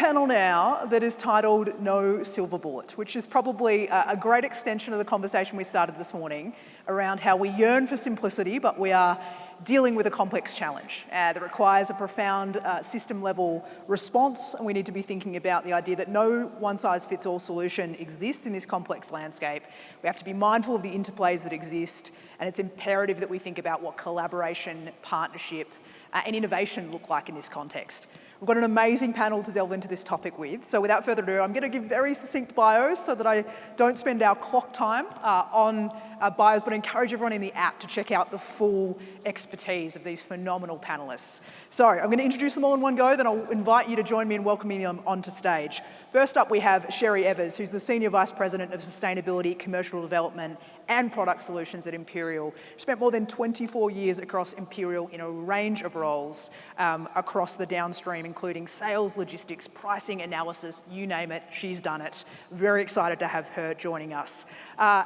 panel now that is titled No Silver Bullet, which is probably a great extension of the conversation we started this morning around how we yearn for simplicity, but we are dealing with a complex challenge that requires a profound system-level response, and we need to be thinking about the idea that no one-size-fits-all solution exists in this complex landscape. We have to be mindful of the interplays that exist, and it's imperative that we think about what collaboration, partnership, and innovation look like in this context. We've got an amazing panel to delve into this topic with, so without further ado, I'm going to give very succinct bios so that I don't spend our clock time on bios, but I encourage everyone in the app to check out the full expertise of these phenomenal panelists. So I'm going to introduce them all in one go, then I'll invite you to join me in welcoming them onto stage. First up, we have Sherri Evers, who's the Senior Vice President of Sustainability, Commercial Development, and Product Solutions at Imperial. She spent more than 24 years across Imperial in a range of roles across the downstream, including sales, logistics, pricing, analysis, you name it, she's done it. Very excited to have her joining us.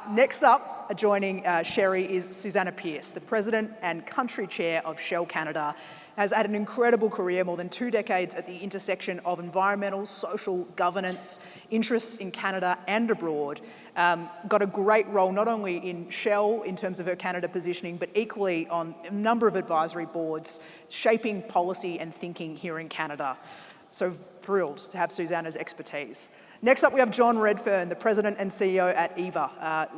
Next up, joining Sherri is Susanna Pearce, the President and Country Chair of Shell Canada. Has had an incredible career, more than 2 decades at the intersection of environmental, social, governance, interests in Canada and abroad. Got a great role not only in Shell in terms of her Canada positioning, but equally on a number of advisory boards, shaping policy and thinking here in Canada. So thrilled to have Susanna's expertise. Next up, we have John Redfern, the President and CEO at EVA.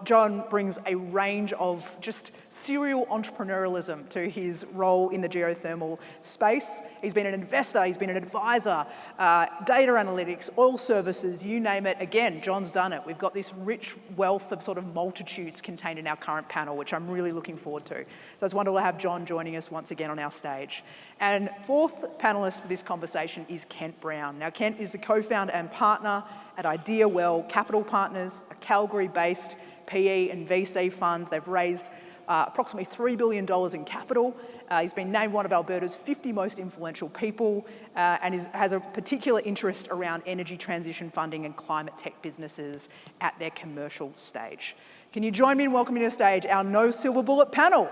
John brings a range of just serial entrepreneurialism to his role in the geothermal space. He's been an investor, he's been an advisor, data analytics, oil services, you name it. Again, John's done it. We've got this rich wealth of sort of multitudes contained in our current panel, which I'm really looking forward to. So it's wonderful to have John joining us once again on our stage. And fourth panelist for this conversation is Kent Brown. Now, Kent is the co-founder and partner at IdeaWell Capital Partners, a Calgary-based PE and VC fund. They've raised approximately $3 billion in capital. He's been named one of Alberta's 50 most influential people and has a particular interest around energy transition funding and climate tech businesses at their commercial stage. Can you join me in welcoming to the stage our No Silver Bullet panel?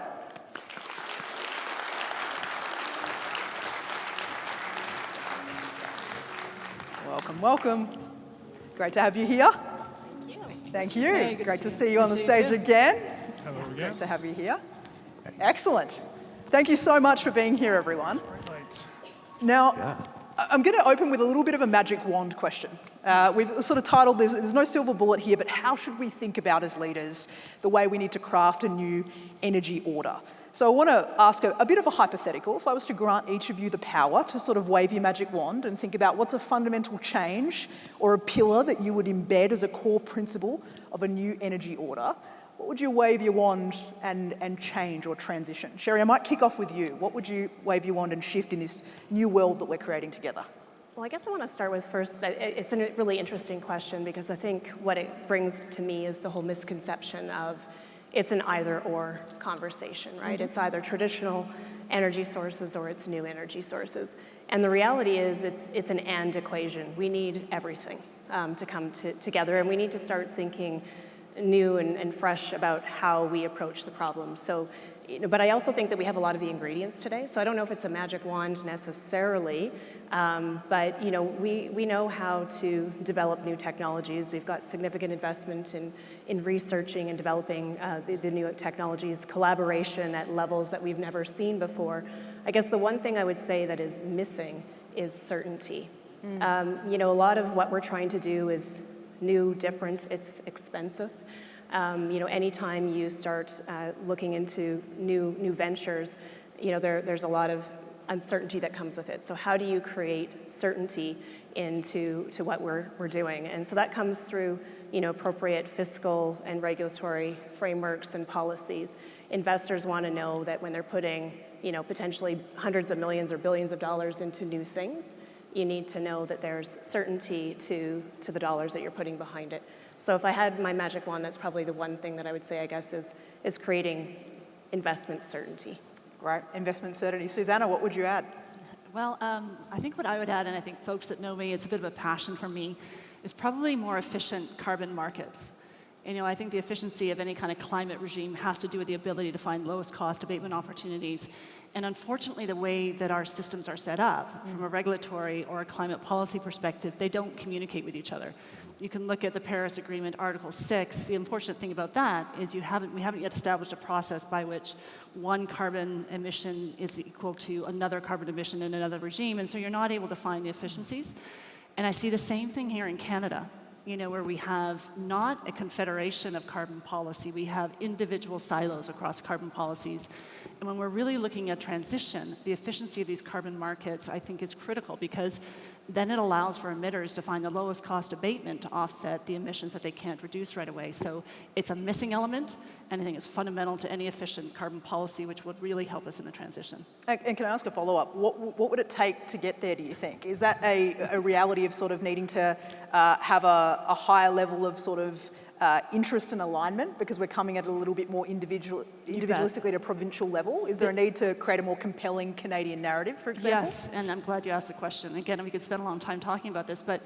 Welcome, welcome. Great to have you here. Thank you. Thank you. Hey, great to see you on the stage again. Hello again. Great to have you here. Excellent. Thank you so much for being here, everyone. Now, I'm going to open with a little bit of a magic wand question. We've sort of titled this, there's no silver bullet here, but how should we think about as leaders the way we need to craft a new energy order? So I want to ask a bit of a hypothetical. If I was to grant each of you the power to sort of wave your magic wand and think about what's a fundamental change or a pillar that you would embed as a core principle of a new energy order, what would you wave your wand and change or transition? Sherri, I might kick off with you. What would you wave your wand and shift in this new world that we're creating together? Well, I guess I want to start with first, it's a really interesting question because I think what it brings to me is the whole misconception of it's an either-or conversation, right? It's either traditional energy sources or it's new energy sources. And the reality is it's an and equation. We need everything to come together, and we need to start thinking new and fresh about how we approach the problem. So, but I also think that we have a lot of the ingredients today, so I don't know if it's a magic wand necessarily, but we know how to develop new technologies. We've got significant investment in researching and developing the new technologies, collaboration at levels that we've never seen before. I guess the one thing I would say that is missing is certainty. A lot of what we're trying to do is new, different, it's expensive. Anytime you start looking into new ventures, there's a lot of uncertainty that comes with it. So how do you create certainty into what we're doing? And so that comes through appropriate fiscal and regulatory frameworks and policies. Investors want to know that when they're putting potentially hundreds of millions or billions of dollars into new things, you need to know that there's certainty to the dollars that you're putting behind it. So if I had my magic wand, that's probably the one thing that I would say, I guess, is creating investment certainty. Great, investment certainty. Susanna, what would you add? Well, I think what I would add, and I think folks that know me, it's a bit of a passion for me, is probably more efficient carbon markets. I think the efficiency of any kind of climate regime has to do with the ability to find lowest cost abatement opportunities. And unfortunately, the way that our systems are set up, from a regulatory or a climate policy perspective, they don't communicate with each other. You can look at the Paris Agreement, Article 6. The unfortunate thing about that is we haven't yet established a process by which one carbon emission is equal to another carbon emission in another regime, and so you're not able to find the efficiencies. And I see the same thing here in Canada, where we have not a confederation of carbon policy, we have individual silos across carbon policies. And when we're really looking at transition, the efficiency of these carbon markets, I think, is critical, because then it allows for emitters to find the lowest cost abatement to offset the emissions that they can't reduce right away. So it's a missing element, and I think it's fundamental to any efficient carbon policy, which would really help us in the transition. And can I ask a follow-up? What would it take to get there, do you think? Is that a reality of sort of needing to have a higher level of sort of interest and alignment, because we're coming at it a little bit more individualistically at a provincial level? Is there a need to create a more compelling Canadian narrative, for example? Yes, and I'm glad you asked the question. Again, we could spend a long time talking about this, but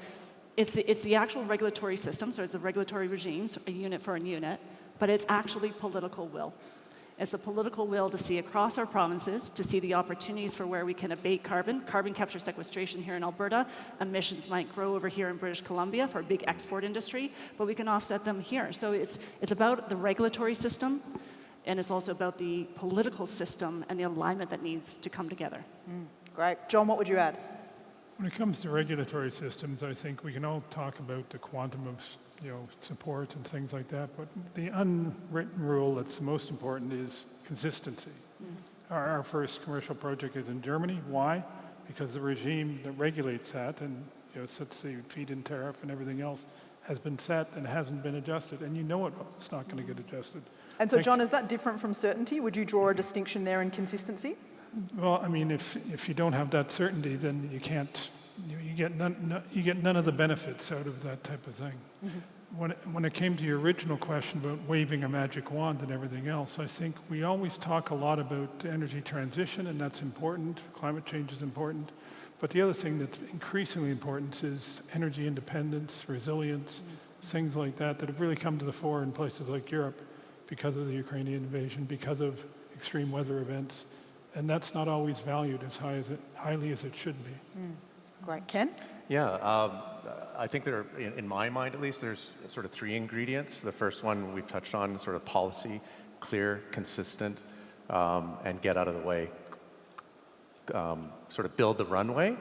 it's the actual regulatory system, so it's a regulatory regime, so a unit for a unit, but it's actually political will. It's a political will to see across our provinces, to see the opportunities for where we can abate carbon capture sequestration here in Alberta. Emissions might grow over here in British Columbia for a big export industry, but we can offset them here. So it's about the regulatory system, and it's also about the political system and the alignment that needs to come together. Great. John, what would you add? When it comes to regulatory systems, I think we can all talk about the quantum of support and things like that, but the unwritten rule that's the most important is consistency. Our first commercial project is in Germany. Why? Because the regime that regulates that and sets the feed-in tariff and everything else has been set and hasn't been adjusted, and it's not going to get adjusted. And so, John, is that different from certainty? Would you draw a distinction there in consistency? Well, I mean, if you don't have that certainty, then you can't. You get none of the benefits out of that type of thing. When it came to your original question about waving a magic wand and everything else, I think we always talk a lot about energy transition, and that's important. Climate change is important. But the other thing that's increasingly important is energy independence, resilience, things like that have really come to the fore in places like Europe because of the Ukrainian invasion, because of extreme weather events. And that's not always valued as highly as it should be. Great. Ken? Yeah, I think there, in my mind at least, there's sort of three ingredients. The first one we've touched on, sort of policy, clear, consistent, and get out of the way. Sort of build the runway,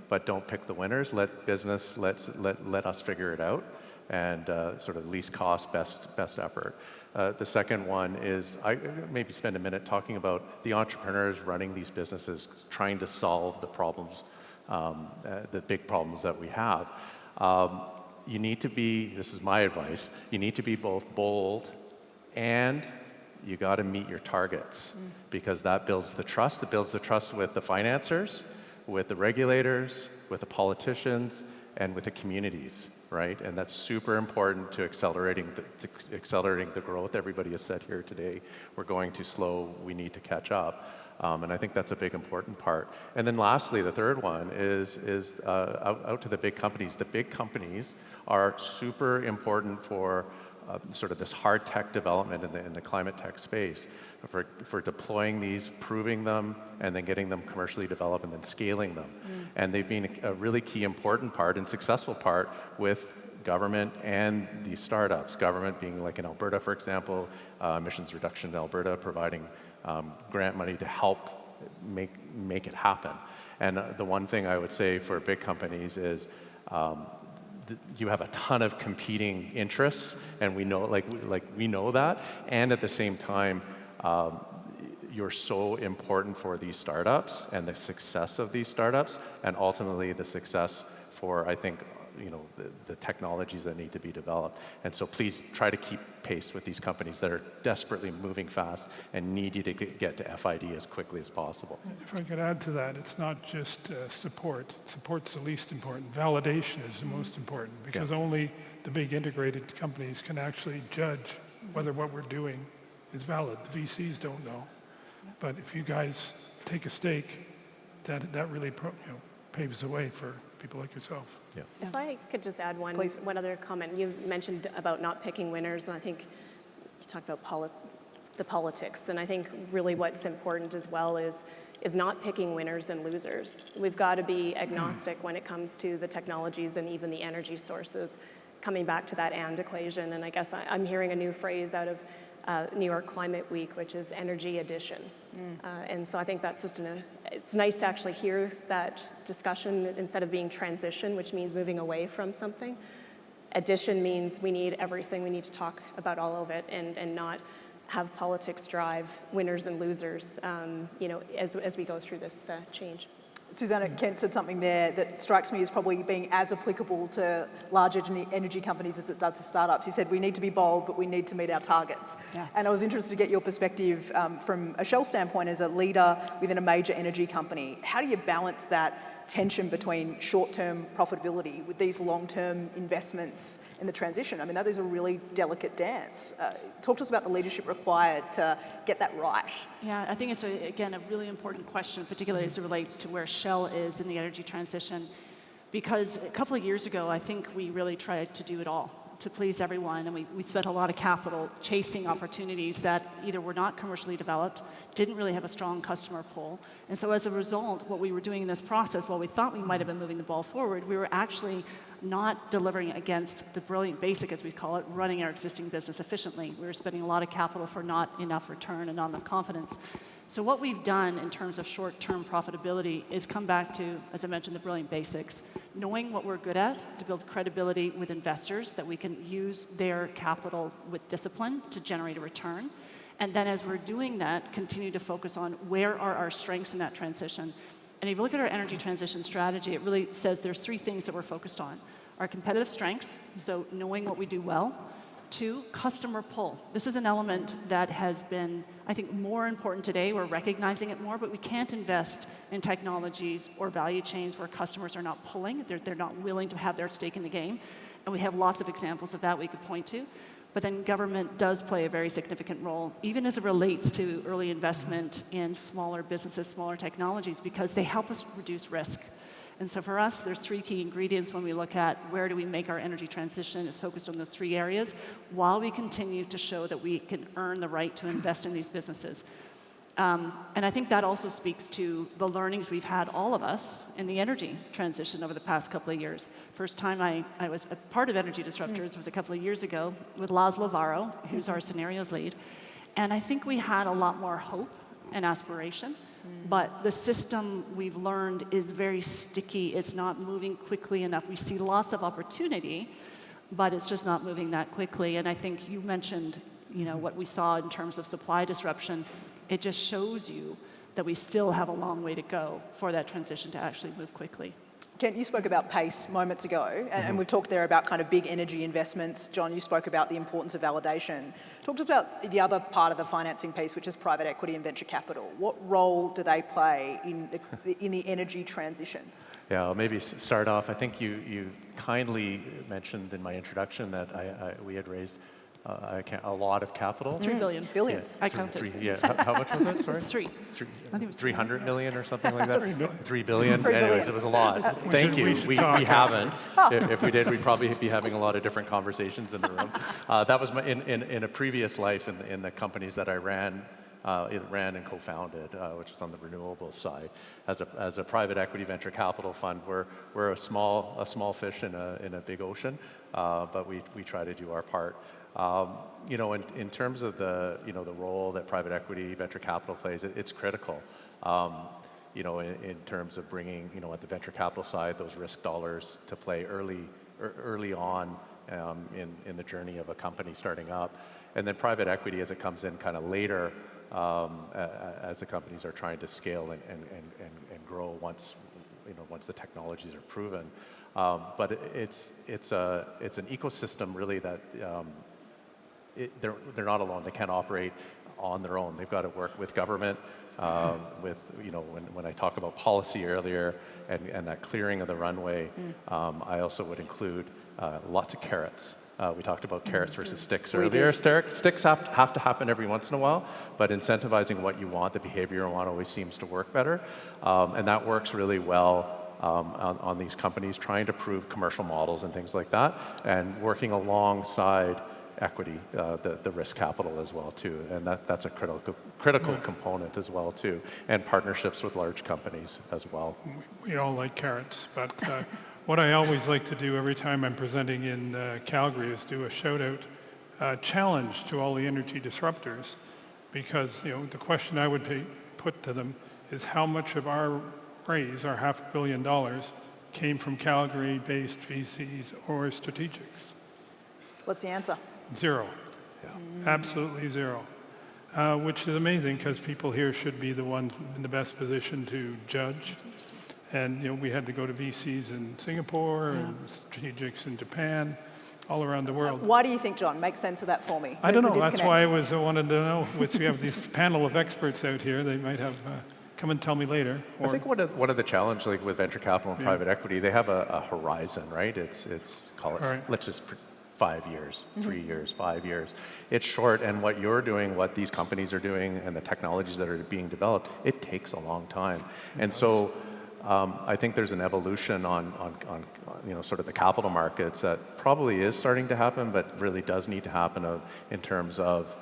but don't pick the winners. Let business, let us figure it out, and sort of least cost, best effort. The second one is, I maybe spend a minute talking about the entrepreneurs running these businesses, trying to solve the problems, the big problems that we have. You need to be, this is my advice, you need to be both bold and you got to meet your targets, because that builds the trust. It builds the trust with the financiers, with the regulators, with the politicians, and with the communities, right? And that's super important to accelerating the growth. Everybody has said here today, we're going too slow, we need to catch up. And I think that's a big important part. And then lastly, the third one is out to the big companies. The big companies are super important for sort of this hard tech development in the climate tech space, for deploying these, proving them, and then getting them commercially developed and then scaling them. And they've been a really key important part and successful part with government and these startups. Government being like in Alberta, for example, emissions reduction in Alberta, providing grant money to help make it happen. And the one thing I would say for big companies is you have a ton of competing interests, and we know, we know that. And at the same time, you're so important for these startups and the success of these startups, and ultimately the success for, I think, the technologies that need to be developed. And so please try to keep pace with these companies that are desperately moving fast and need you to get to FID as quickly as possible. If I could add to that, it's not just support. Support's the least important. Validation is the most important, because only the big integrated companies can actually judge whether what we're doing is valid. The VCs don't know. But if you guys take a stake, that really paves the way for people like yourself. Yeah. If I could just add Please. one other comment. You mentioned about not picking winners, and I think you talked about the politics, and I think really what's important as well is not picking winners and losers. We've got to be agnostic when it comes to the technologies and even the energy sources, coming back to that and equation. And I guess I'm hearing a new phrase out of New York Climate Week, which is energy addition. And so I think that's just it's nice to actually hear that discussion instead of being transition, which means moving away from something. Addition means we need everything. We need to talk about all of it and not have politics drive winners and losers, as we go through this change. Susanna Kent said something there that strikes me as probably being as applicable to large energy companies as it does to startups. She said, we need to be bold, but we need to meet our targets. Yeah. And I was interested to get your perspective from a Shell standpoint as a leader within a major energy company. How do you balance that tension between short-term profitability with these long-term investments in the transition? I mean, that is a really delicate dance. Talk to us about the leadership required to get that right. Yeah, I think it's, again, a really important question, particularly as it relates to where Shell is in the energy transition. Because a couple of years ago, I think we really tried to do it all to please everyone, and we spent a lot of capital chasing opportunities that either were not commercially developed, didn't really have a strong customer pull. And so as a result, what we were doing in this process, while we thought we might have been moving the ball forward, we were actually not delivering against the brilliant basic, as we call it, running our existing business efficiently. We were spending a lot of capital for not enough return and not enough confidence. So what we've done in terms of short-term profitability is come back to, as I mentioned, the brilliant basics, knowing what we're good at to build credibility with investors, that we can use their capital with discipline to generate a return. And then as we're doing that, continue to focus on where are our strengths in that transition. And if you look at our energy transition strategy, it really says there's three things that we're focused on. Our competitive strengths, so knowing what we do well. 2, customer pull. This is an element that has been, I think, more important today. We're recognizing it more, but we can't invest in technologies or value chains where customers are not pulling. They're not willing to have their stake in the game. And we have lots of examples of that we could point to. But then government does play a very significant role, even as it relates to early investment in smaller businesses, smaller technologies, because they help us reduce risk. And so for us, there's 3 key ingredients when we look at where do we make our energy transition. It's focused on those 3 areas while we continue to show that we can earn the right to invest in these businesses. And I think that also speaks to the learnings we've had, all of us, in the energy transition over the past couple of years. First time I was a part of Energy Disruptors was a couple of years ago with Laszlo Varro, who's our scenarios lead. And I think we had a lot more hope and aspiration. But the system, we've learned, is very sticky. It's not moving quickly enough. We see lots of opportunity, but it's just not moving that quickly. And I think you mentioned, what we saw in terms of supply disruption. It just shows you that we still have a long way to go for that transition to actually move quickly. Kent, you spoke about pace moments ago, and we've talked there about kind of big energy investments. John, you spoke about the importance of validation. Talk to us about the other part of the financing piece, which is private equity and venture capital. What role do they play in the energy transition? Yeah, I'll maybe start off. I think you kindly mentioned in my introduction that we had raised a lot of capital. 3 billion. Billions. I counted. How much was it? Sorry? 3. I think it was 300 million or something like that. 3 billion. 3 billion. Anyways, it was a lot. Thank you. We haven't. If we did, we'd probably be having a lot of different conversations in the room. That was in a previous life in the companies that I ran and co-founded, which is on the renewables side. As a private equity venture capital fund, we're a small fish in a big ocean, but we try to do our part. In terms of the role that private equity venture capital plays, it's critical. In terms of bringing at the venture capital side those risk dollars to play early on in the journey of a company starting up, and then private equity as it comes in kind of later as the companies are trying to scale and grow once the technologies are proven. But it's an ecosystem really that. They're not alone. They can't operate on their own. They've got to work with government, when I talk about policy earlier and that clearing of the runway, I also would include lots of carrots. We talked about carrots versus sticks earlier. Sticks have to happen every once in a while, but incentivizing what you want, the behavior you want, always seems to work better. And that works really well on these companies, trying to prove commercial models and things like that, and working alongside equity, the risk capital as well too, and that's a critical component as well too, and partnerships with large companies as well. We all like carrots, but what I always like to do every time I'm presenting in Calgary is do a shout out challenge to all the energy disruptors, because the question I would put to them is how much of our raise, our $500 million, came from Calgary-based VCs or strategics? What's the answer? Zero. Yeah. Absolutely zero. Which is amazing because people here should be the ones in the best position to judge. And we had to go to VCs in Singapore and strategics in Japan, all around the world. Why do you think, John? Make sense of that for me. I don't know. That's why I wanted to know. We have this panel of experts out here. They might have come and tell me later. I think one of the challenges, like with venture capital and private equity, they have a horizon, right? It's call it, let's just 5 years, 3 years, 5 years. It's short, and what you're doing, what these companies are doing, and the technologies that are being developed, it takes a long time. And so I think there's an evolution on sort of the capital markets that probably is starting to happen, but really does need to happen in terms of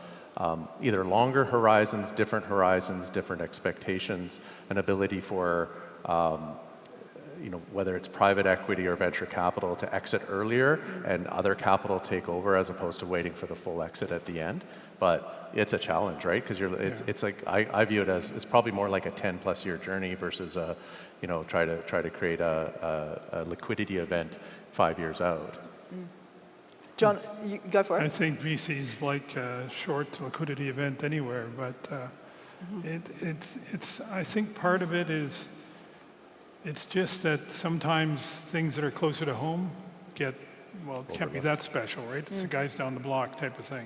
either longer horizons, different expectations, an ability for whether it's private equity or venture capital to exit earlier and other capital take over as opposed to waiting for the full exit at the end. But it's a challenge, right? Because it's like I view it as it's probably more like a 10+ year journey versus try to create a liquidity event 5 years out. John, you go for it. I think VC's like a short liquidity event anywhere, but I think part of it is it's just that sometimes things that are closer to home it can't be that special, right? It's the guys down the block type of thing.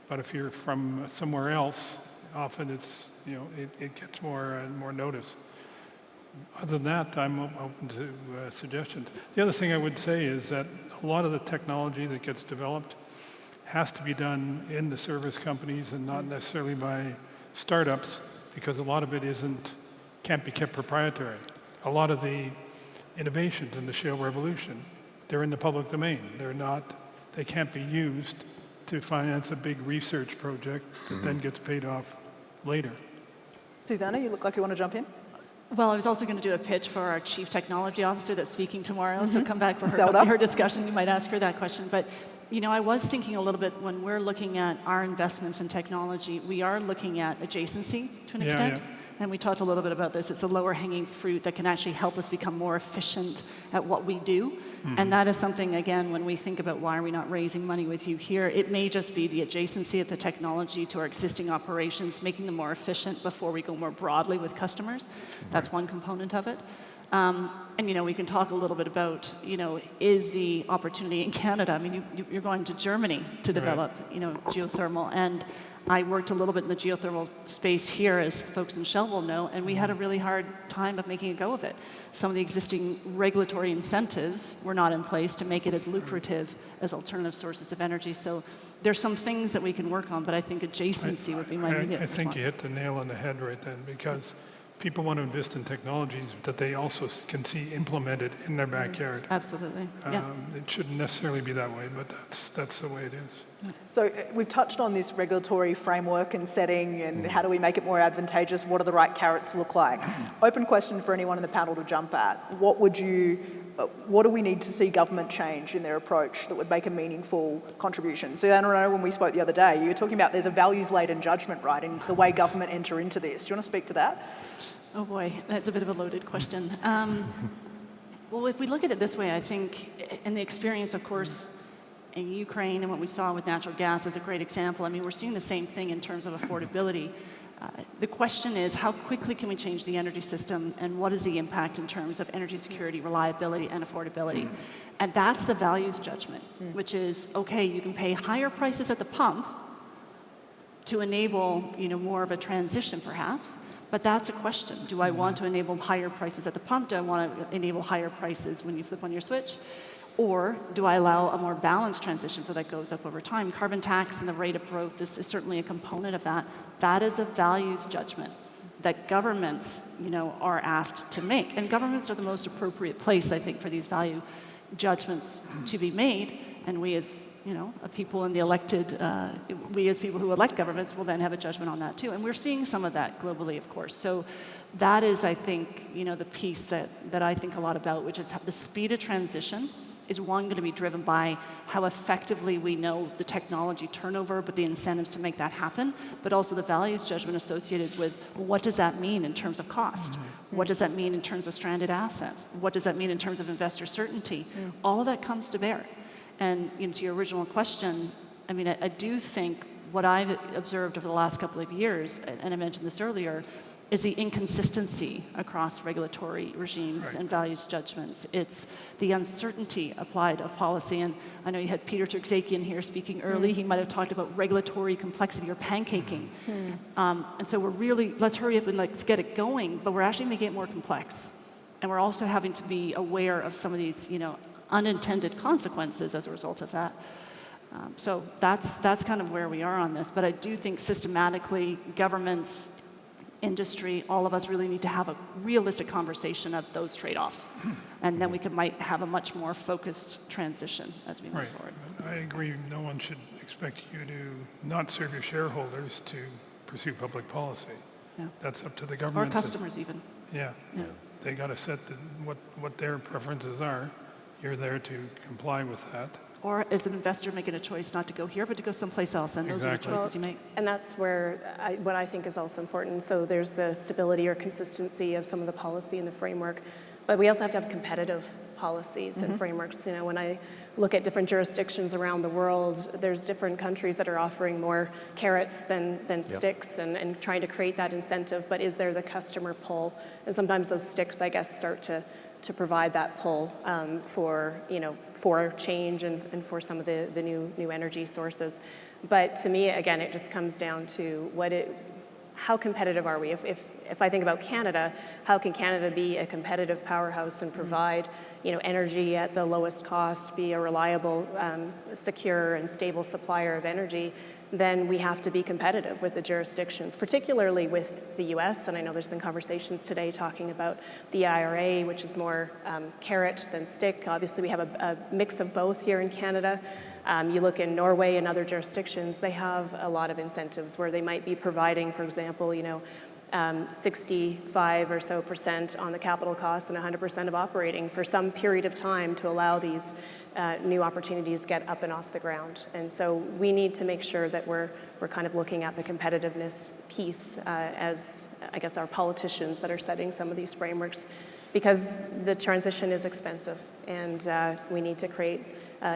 But if you're from somewhere else, often it's, it gets more notice. Other than that, I'm open to suggestions. The other thing I would say is that a lot of the technology that gets developed has to be done in the service companies and not necessarily by startups, because a lot of it can't be kept proprietary. A lot of the innovations in the shale revolution, they're in the public domain. They can't be used to finance a big research project that then gets paid off later. Susanna, you look like you want to jump in. Well, I was also going to do a pitch for our Chief Technology Officer that's speaking tomorrow, so come back for her discussion. You might ask her that question. But, I was thinking a little bit when we're looking at our investments in technology, we are looking at adjacency to an extent. Yeah. And we talked a little bit about this. It's a lower hanging fruit that can actually help us become more efficient at what we do. And that is something, again, when we think about why are we not raising money with you here, it may just be the adjacency of the technology to our existing operations, making them more efficient before we go more broadly with customers. That's one component of it. And, we can talk a little bit about, is the opportunity in Canada? I mean, you're going to Germany to develop, geothermal. And I worked a little bit in the geothermal space here, as folks in Shell will know, and we had a really hard time of making a go of it. Some of the existing regulatory incentives were not in place to make it as lucrative as alternative sources of energy. So there's some things that we can work on, but I think adjacency would be my immediate response. I think you hit the nail on the head right then, because people want to invest in technologies that they also can see implemented in their backyard. Absolutely. It shouldn't necessarily be that way, but that's the way it is. So we've touched on this regulatory framework and setting and how do we make it more advantageous, what do the right carrots look like? Open question for anyone in the panel to jump at. What do we need to see government change in their approach that would make a meaningful contribution? So I don't know, when we spoke the other day, you were talking about there's a values-laden judgment, right, in the way government enter into this. Do you want to speak to that? Oh boy, that's a bit of a loaded question. Well, if we look at it this way, I think, in the experience, of course, in Ukraine and what we saw with natural gas is a great example. I mean, we're seeing the same thing in terms of affordability. The question is, how quickly can we change the energy system, and what is the impact in terms of energy security, reliability, and affordability? And that's the values judgment, which is, okay, you can pay higher prices at the pump to enable, more of a transition, perhaps. But that's a question. Do I want to enable higher prices at the pump? Do I want to enable higher prices when you flip on your switch? Or do I allow a more balanced transition so that goes up over time? Carbon tax and the rate of growth is certainly a component of that. That is a values judgment that governments, are asked to make. And governments are the most appropriate place, I think, for these value judgments to be made. And we as, a people in the elected, we as people who elect governments will then have a judgment on that too. And we're seeing some of that globally, of course. So that is, I think, the piece that I think a lot about, which is the speed of transition is one going to be driven by how effectively we know the technology turnover, but the incentives to make that happen, but also the values judgment associated with what does that mean in terms of cost? What does that mean in terms of stranded assets? What does that mean in terms of investor certainty? All of that comes to bear. And to your original question, I mean, I do think what I've observed over the last couple of years, and I mentioned this earlier, is the inconsistency across regulatory regimes and values judgments. It's the uncertainty applied of policy. And I know you had Peter Terzakian here speaking early. He might have talked about regulatory complexity or pancaking. And so we're really, let's hurry up and let's get it going, but we're actually making it more complex. And we're also having to be aware of some of these, unintended consequences as a result of that. So that's kind of where we are on this. But I do think systematically, governments, industry, all of us really need to have a realistic conversation of those trade-offs. And then we might have a much more focused transition as we move forward. I agree. No one should expect you to not serve your shareholders to pursue public policy. Yeah. That's up to the government. Or customers even. Yeah. They got to set what their preferences are. You're there to comply with that. Or as an investor making a choice not to go here, but to go someplace else, and those are the choices you make. And that's where what I think is also important. So there's the stability or consistency of some of the policy and the framework, but we also have to have competitive policies and frameworks. When I look at different jurisdictions around the world, there's different countries that are offering more carrots than sticks and trying to create that incentive, but is there the customer pull? And sometimes those sticks, I guess, start to provide that pull for change and for some of the new energy sources. But to me, again, it just comes down to how competitive are we? If I think about Canada, how can Canada be a competitive powerhouse and provide energy at the lowest cost, be a reliable, secure, and stable supplier of energy? Then we have to be competitive with the jurisdictions, particularly with the US. And I know there's been conversations today talking about the IRA, which is more carrot than stick. Obviously, we have a mix of both here in Canada. You look in Norway and other jurisdictions, they have a lot of incentives where they might be providing, for example, 65% or so on the capital costs and 100% of operating for some period of time to allow these new opportunities get up and off the ground. And so we need to make sure that we're kind of looking at the competitiveness piece as, I guess, our politicians that are setting some of these frameworks, because the transition is expensive and we need to create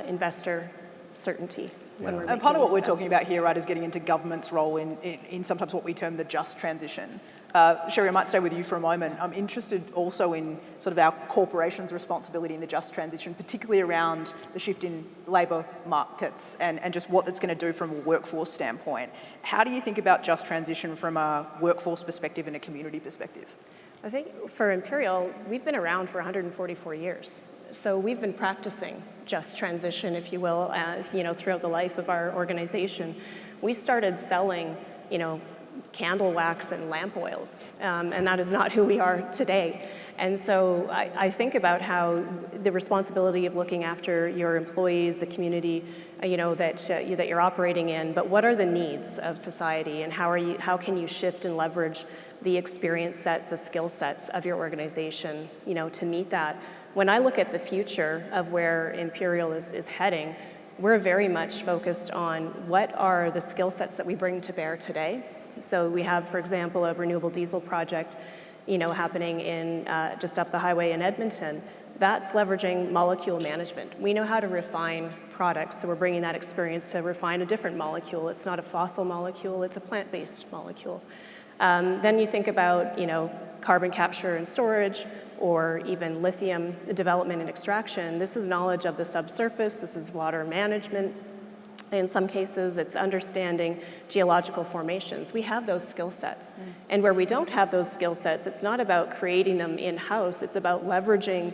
investor certainty. And part of what we're talking about here, right, is getting into government's role in sometimes what we term the just transition. Sherri, I might stay with you for a moment. I'm interested also in sort of our corporations' responsibility in the just transition, particularly around the shift in labour markets and just what that's going to do from a workforce standpoint. How do you think about just transition from a workforce perspective and a community perspective? I think for Imperial, we've been around for 144 years. So we've been practicing just transition, if you will, throughout the life of our organization. We started selling, candle wax and lamp oils, and that is not who we are today. And so I think about how the responsibility of looking after your employees, the community, that you're operating in, but what are the needs of society, and how can you shift and leverage the experience sets, the skill sets of your organization, to meet that? When I look at the future of where Imperial is heading, we're very much focused on what are the skill sets that we bring to bear today. So we have, for example, a renewable diesel project, happening in just up the highway in Edmonton. That's leveraging molecule management. We know how to refine products, so we're bringing that experience to refine a different molecule. It's not a fossil molecule, it's a plant-based molecule. Then you think about, carbon capture and storage, or even lithium development and extraction. This is knowledge of the subsurface, this is water management. In some cases, it's understanding geological formations. We have those skill sets. And where we don't have those skill sets, it's not about creating them in-house, it's about leveraging,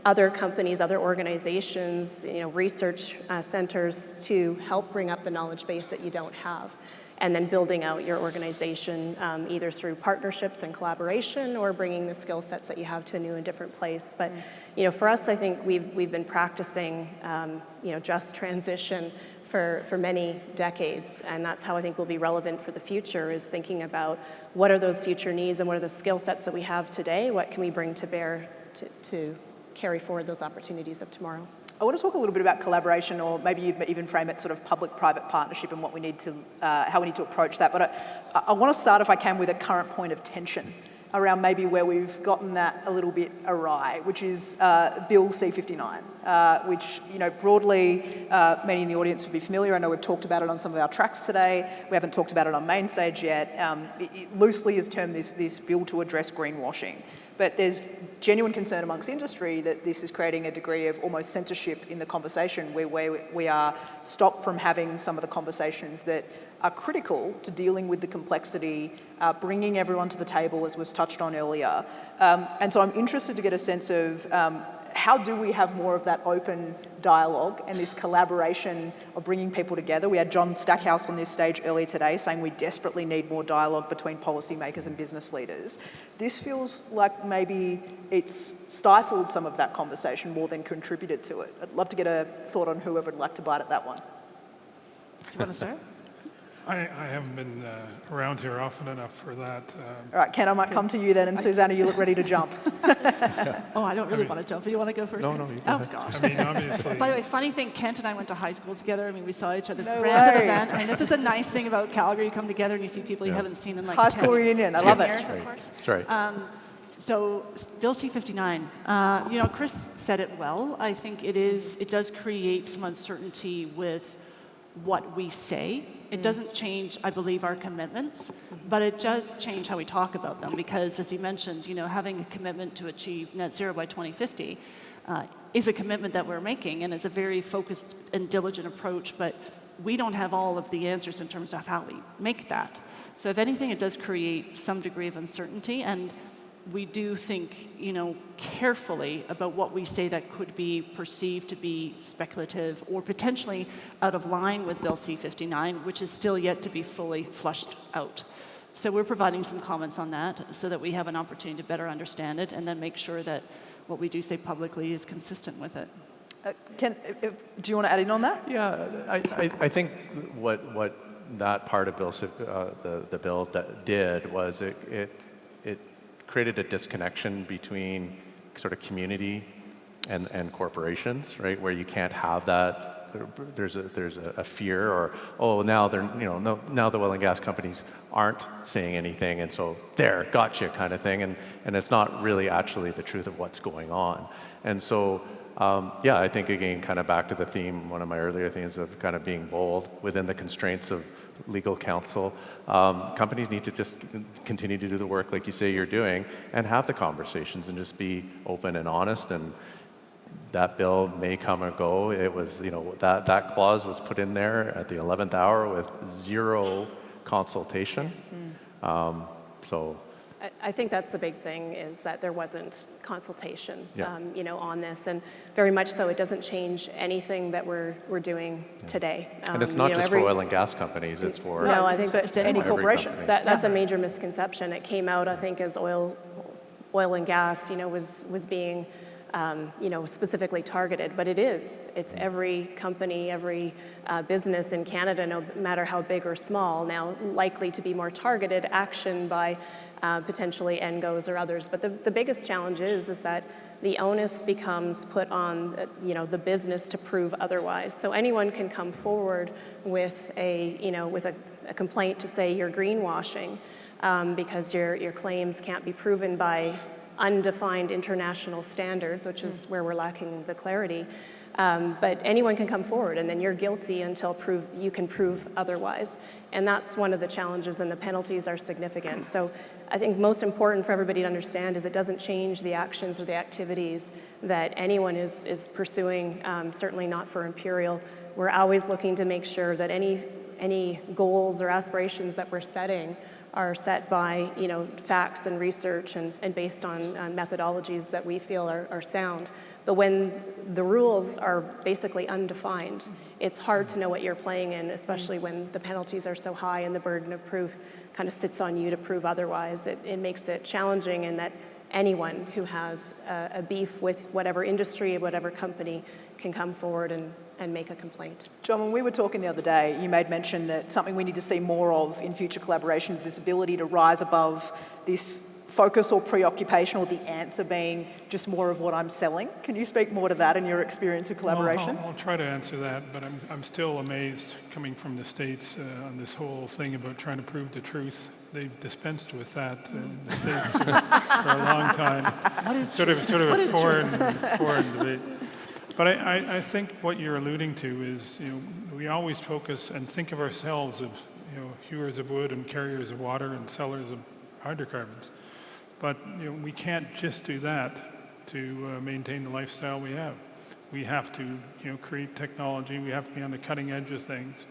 other companies, other organizations, research centers to help bring up the knowledge base that you don't have. and then building out your organization either through partnerships and collaboration or bringing the skill sets that you have to a new and different place. But for us, I think we've been practicing just transition for many decades, and that's how I think we'll be relevant for the future, is thinking about what are those future needs and what are the skill sets that we have today, what can we bring to bear to carry forward those opportunities of tomorrow. I want to talk a little bit about collaboration, or maybe you'd even frame it sort of public-private partnership and what we need to, how we need to approach that. But I want to start, if I can, with a current point of tension around maybe where we've gotten that a little bit awry, which is Bill C-59, which, broadly, many in the audience would be familiar. I know we've talked about it on some of our tracks today. We haven't talked about it on main stage yet. It loosely is termed this bill to address greenwashing. But there's genuine concern amongst industry that this is creating a degree of almost censorship in the conversation, where we are stopped from having some of the conversations that are critical to dealing with the complexity, bringing everyone to the table, as was touched on earlier. And so I'm interested to get a sense of how do we have more of that open dialogue and this collaboration of bringing people together. We had John Stackhouse on this stage earlier today saying we desperately need more dialogue between policymakers and business leaders. This feels like maybe it's stifled some of that conversation more than contributed to it. I'd love to get a thought on whoever would like to bite at that one. Do you want to start? I haven't been around here often enough for that. All right, Ken, I might come to you then, and Susanna, you look ready to jump. Oh, I don't really want to jump. You want to go first? No, you go Oh, ahead. gosh. I mean, obviously. By the way, funny thing, Kent and I went to high school together. I mean, we saw each other No random way. event. I mean, this is a nice thing about Calgary. You come together and you see people you haven't seen in like High school reunion, I love it. years, of course. That's right. So Bill C-59, Chris said it well. I think it does create some uncertainty with what we say. It doesn't change, I believe, our commitments, but it does change how we talk about them, because, as you mentioned, having a commitment to achieve net zero by 2050 is a commitment that we're making, and it's a very focused and diligent approach, but we don't have all of the answers in terms of how we make that. So if anything, it does create some degree of uncertainty, and we do think, carefully about what we say that could be perceived to be speculative or potentially out of line with Bill C-59, which is still yet to be fully flushed out. So we're providing some comments on that so that we have an opportunity to better understand it and then make sure that what we do say publicly is consistent with it. Ken, do you want to add in on that? Yeah, I think what that part of the bill that did was it created a disconnection between sort of community and corporations, right? Where you can't have that. There's a fear, or now now the oil and gas companies aren't saying anything, and so there, gotcha kind of thing, and it's not really actually the truth of what's going on. And so I think again, kind of back to the theme, one of my earlier themes of kind of being bold within the constraints of legal counsel. Companies need to just continue to do the work like you say you're doing and have the conversations and just be open and honest. And that bill may come or go. It was, that clause was put in there at the 11th hour with zero consultation. So I think that's the big thing, is that there wasn't consultation, Yeah. On this, and very much so. It doesn't change anything that we're doing today. and it's not just for oil and gas companies, it's for No, I think it's any every corporation. company. that's a major misconception. It came out, I think, as oil and gas, was being, specifically targeted, but it's every company, every business in Canada, no matter how big or small, now likely to be more targeted action by potentially NGOs or others. But the biggest challenge is that the onus becomes put on, the business to prove otherwise. So anyone can come forward with a complaint to say you're greenwashing because your claims can't be proven by undefined international standards, which is where we're lacking the clarity. But anyone can come forward, and then you're guilty until you can prove otherwise. And that's one of the challenges, and the penalties are significant. So I think most important for everybody to understand is it doesn't change the actions or the activities that anyone is pursuing, certainly not for Imperial. We're always looking to make sure that any goals or aspirations that we're setting are set by, facts and research and based on methodologies that we feel are sound. But when the rules are basically undefined, it's hard to know what you're playing in, especially when the penalties are so high and the burden of proof kind of sits on you to prove otherwise. It makes it challenging in that anyone who has a beef with whatever industry, whatever company can come forward and make a complaint. John, when we were talking the other day, you made mention that something we need to see more of in future collaboration is this ability to rise above this focus or preoccupation, or the answer being just more of what I'm selling. Can you speak more to that in your experience of collaboration? Well, I'll try to answer that, but I'm still amazed coming from the States on this whole thing about trying to prove the truth. They've dispensed with that in the States for a long time. What is sort of What a is foreign debate. But I think what you're alluding to is, we always focus and think of ourselves as, hewers of wood and carriers of water and sellers of hydrocarbons. But we can't just do that to maintain the lifestyle we have. We have to create technology. We have to be on the cutting edge of things.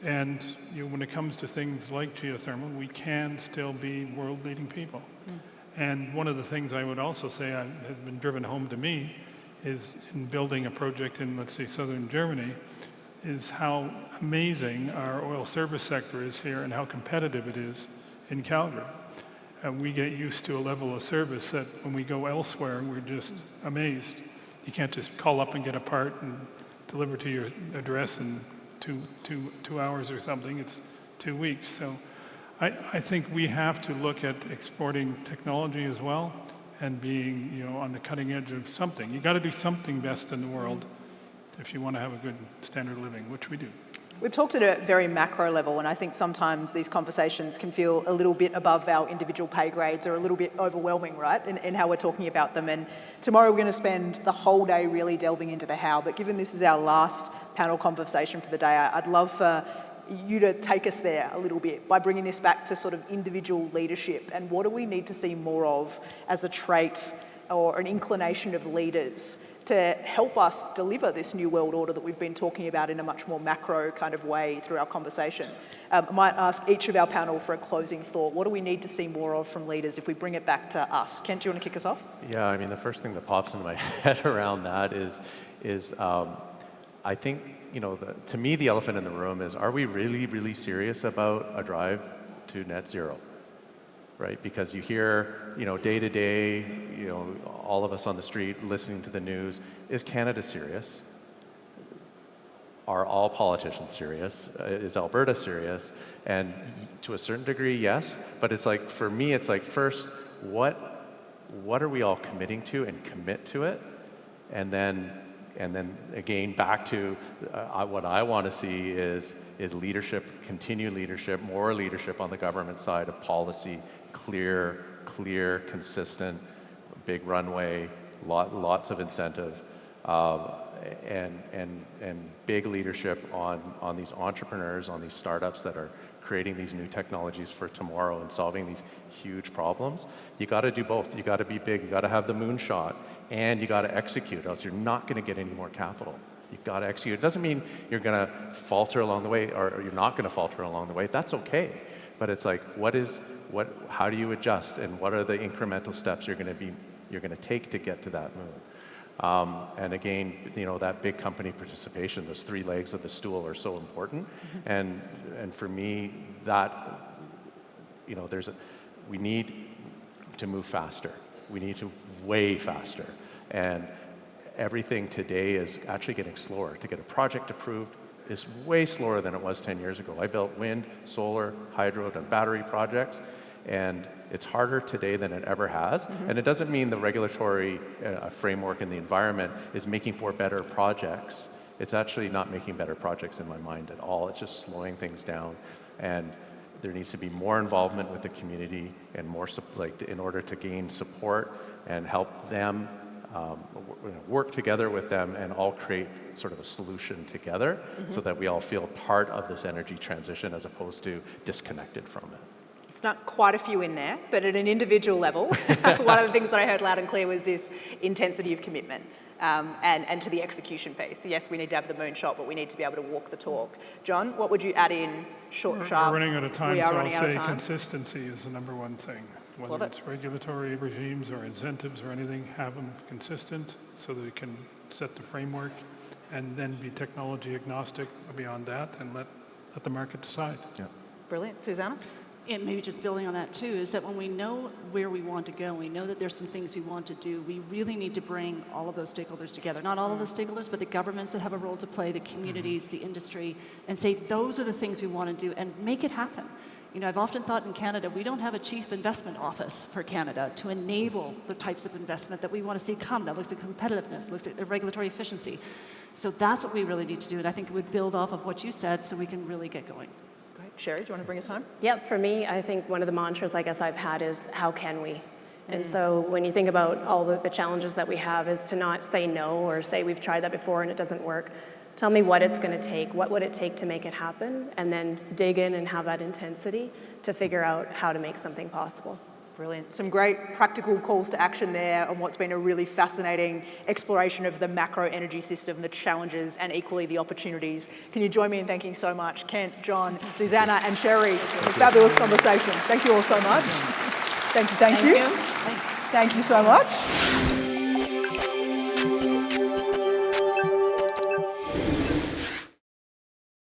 And when it comes to things like geothermal, we can still be world-leading people. And one of the things I would also say has been driven home to me is in building a project in, let's say, southern Germany, is how amazing our oil service sector is here and how competitive it is in Calgary. We get used to a level of service that when we go elsewhere, we're just amazed. You can't just call up and get a part and deliver to your address in two hours or something. It's 2 weeks. So I think we have to look at exporting technology as well and being on the cutting edge of something. You got to do something best in the world if you want to have a good standard of living, which we do. We've talked at a very macro level, and I think sometimes these conversations can feel a little bit above our individual pay grades or a little bit overwhelming, right, in how we're talking about them. And tomorrow we're going to spend the whole day really delving into the how, but given this is our last panel conversation for the day, I'd love for you to take us there a little bit by bringing this back to sort of individual leadership and what do we need to see more of as a trait or an inclination of leaders to help us deliver this new world order that we've been talking about in a much more macro kind of way through our conversation. I might ask each of our panel for a closing thought. What do we need to see more of from leaders if we bring it back to us? Kent, do you want to kick us off? Yeah, I mean, the first thing that pops into my head around that is I think, to me, the elephant in the room is, are we really, really serious about a drive to net zero? Right? Because you hear, day to day, all of us on the street listening to the news, is Canada serious? Are all politicians serious? Is Alberta serious? And to a certain degree, yes. But it's like, for me, it's like, first, what are we all committing to and commit to it? And then again, back to what I want to see is leadership, continued leadership, more leadership on the government side of policy, clear, consistent, big runway, lots of incentive, and big leadership on these entrepreneurs, on these startups that are creating these new technologies for tomorrow and solving these huge problems. You got to do both. You got to be big. You got to have the moonshot, and you got to execute. Else you're not going to get any more capital. You've got to execute. It doesn't mean you're going to falter along the way, or you're not going to falter along the way. That's okay. But it's like, how do you adjust, and what are the incremental steps you're going to take to get to that moon? And again, that big company participation, those three legs of the stool are so important. And for me, that we need to move faster. We need to way faster. And everything today is actually getting slower. To get a project approved is way slower than it was 10 years ago. I built wind, solar, hydro, and battery projects, and it's harder today than it ever has. And it doesn't mean the regulatory framework and the environment is making for better projects. It's actually not making better projects in my mind at all. It's just slowing things down. And there needs to be more involvement with the community and more, in order to gain support and help them work together with them and all create sort of a solution together so that we all feel part of this energy transition as opposed to disconnected from it. It's not quite a few in there, but at an individual level, one of the things that I heard loud and clear was this intensity of commitment. and to the execution piece. So yes, we need to have the moonshot, but we need to be able to walk the talk. John, what would you add in short, sharp? We're running out of time, We are so running I'll out of say time. consistency is the number one thing. Love Whether it. it's regulatory regimes or incentives or anything, have them consistent so they can set the framework and then be technology agnostic beyond that and let the market decide. Yeah. Brilliant. Susanna? And maybe just building on that too, is that when we know where we want to go, we know that there's some things we want to do, we really need to bring all of those stakeholders together. Not all of the stakeholders, but the governments that have a role to play, the communities, the industry, and say those are the things we want to do and make it happen. You know, I've often thought in Canada, we don't have a chief investment office for Canada to enable the types of investment that we want to see come, that looks at competitiveness, looks at regulatory efficiency. So that's what we really need to do, and I think it would build off of what you said so we can really get going. Great. Sherri, do you want to bring us home? Yep, for me, I think one of the mantras I guess I've had is, how can we? And so when you think about all the challenges that we have is to not say no or say we've tried that before and it doesn't work. Tell me what it's going to take, what would it take to make it happen, and then dig in and have that intensity to figure out how to make something possible. Brilliant. Some great practical calls to action there on what's been a really fascinating exploration of the macro energy system, the challenges, and equally the opportunities. Can you join me in thanking so much Kent, John, Susanna, and Sherri for a fabulous conversation. Thank you all so much. Thank you. Thank you so much.